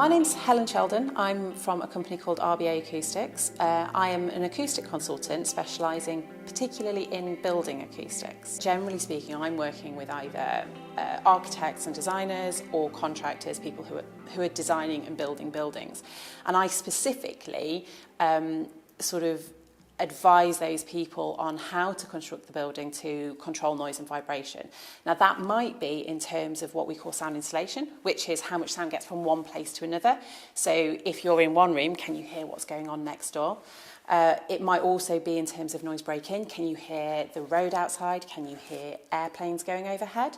My name's Helen Sheldon. I'm from a company called RBA Acoustics. I am an acoustic consultant specialising particularly in building acoustics. Generally speaking, I'm working with either architects and designers or contractors, people who are designing and building buildings. And I specifically sort of advise those people on how to construct the building to control noise and vibration. Now that might be in terms of what we call sound insulation, which is how much sound gets from one place to another. So if you're in one room, can you hear what's going on next door? It might also be in terms of noise break-in. Can you hear the road outside? Can you hear airplanes going overhead?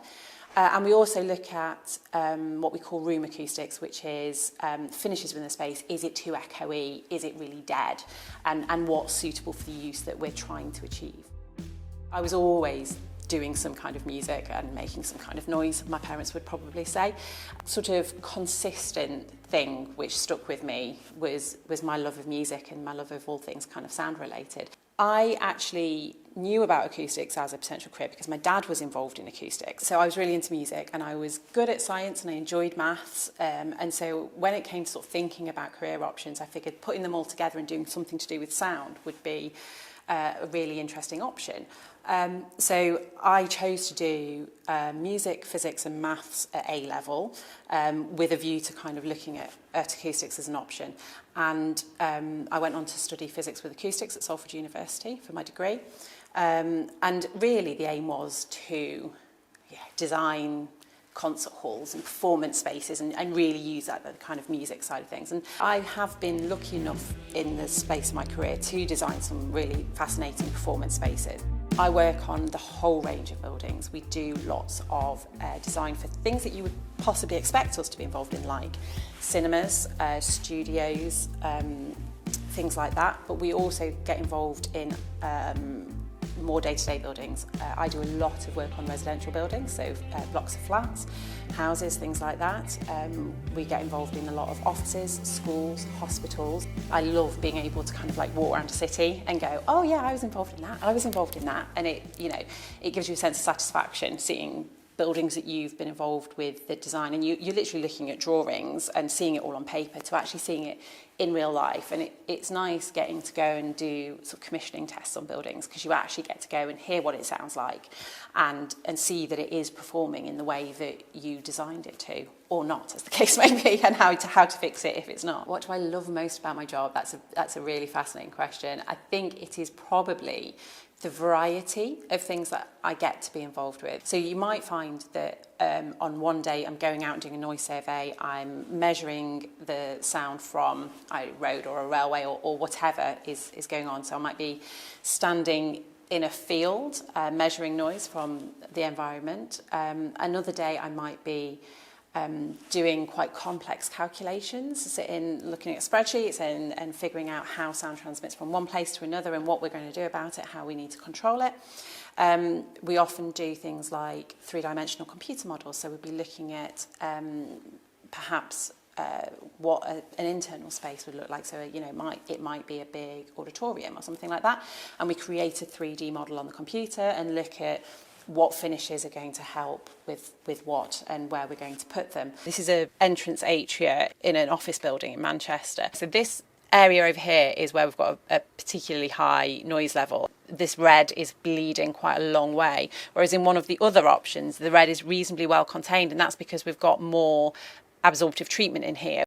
And we also look at what we call room acoustics, which is finishes within the space. Is it too echoey? Is it really dead? And what's suitable for the use that we're trying to achieve. I was always doing some kind of music and making some kind of noise, my parents would probably say. Sort of consistent thing which stuck with me was my love of music and my love of all things kind of sound related. I actually knew about acoustics as a potential career because my dad was involved in acoustics. So I was really into music and I was good at science and I enjoyed maths. And so when it came to sort of thinking about career options, I figured putting them all together and doing something to do with sound would be a really interesting option. So I chose to do music, physics and maths at A level with a view to kind of looking at acoustics as an option. And I went on to study physics with acoustics at Salford University for my degree. And really the aim was to design concert halls and performance spaces and really use that the kind of music side of things. And I have been lucky enough in the space of my career to design some really fascinating performance spaces. I work on the whole range of buildings. We do lots of design for things that you would possibly expect us to be involved in, like cinemas, studios, things like that. But we also get involved in more day-to-day buildings. I do a lot of work on residential buildings, so blocks of flats, houses, things like that. We get involved in a lot of offices, schools, hospitals. I love being able to kind of like walk around a city and go, oh yeah, I was involved in that, I was involved in that. And it gives you a sense of satisfaction seeing buildings that you've been involved with the design, and you're literally looking at drawings and seeing it all on paper to actually seeing it in real life. And it's nice getting to go and do sort of commissioning tests on buildings because you actually get to go and hear what it sounds like and see that it is performing in the way that you designed it to, or not, as the case may be, and how to fix it if it's not. What do I love most about my job? That's a really fascinating question. I think it is probably the variety of things that I get to be involved with. So you might find that on one day I'm going out and doing a noise survey, I'm measuring the sound from a road or a railway or whatever is going on. So I might be standing in a field measuring noise from the environment. Another day I might be doing quite complex calculations, looking at spreadsheets and figuring out how sound transmits from one place to another and what we're going to do about it, how we need to control it. We often do things like three-dimensional computer models, so we'll be looking at perhaps what an internal space would look like. So it might be a big auditorium or something like that, and we create a 3D model on the computer and look at what finishes are going to help with what and where we're going to put them. This is an entrance atria in an office building in Manchester. So this area over here is where we've got a particularly high noise level. This red is bleeding quite a long way, whereas in one of the other options, the red is reasonably well contained, and that's because we've got more absorptive treatment in here.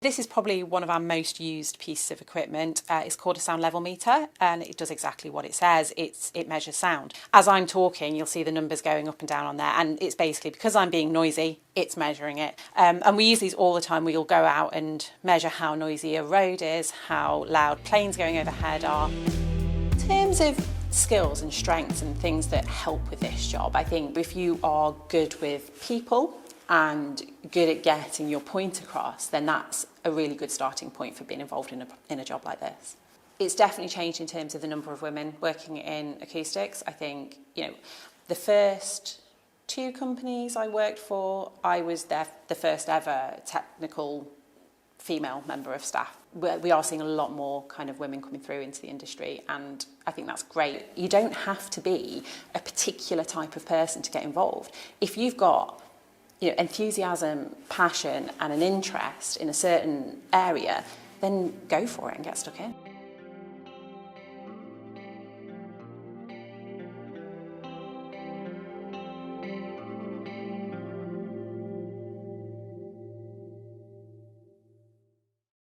This is probably one of our most used pieces of equipment. It's called a sound level meter, and it does exactly what it says. It measures sound. As I'm talking, you'll see the numbers going up and down on there, and it's basically because I'm being noisy, it's measuring it. And we use these all the time. We'll go out and measure how noisy a road is, how loud planes going overhead are. In terms of skills and strengths and things that help with this job, I think if you are good with people and good at getting your point across, then that's a really good starting point for being involved in a job like this. It's definitely changed in terms of the number of women working in acoustics. I think, the first 2 companies I worked for, I was the first ever technical female member of staff. We are seeing a lot more kind of women coming through into the industry, and I think that's great. You don't have to be a particular type of person to get involved. If you've got enthusiasm, passion and an interest in a certain area, then go for it and get stuck in.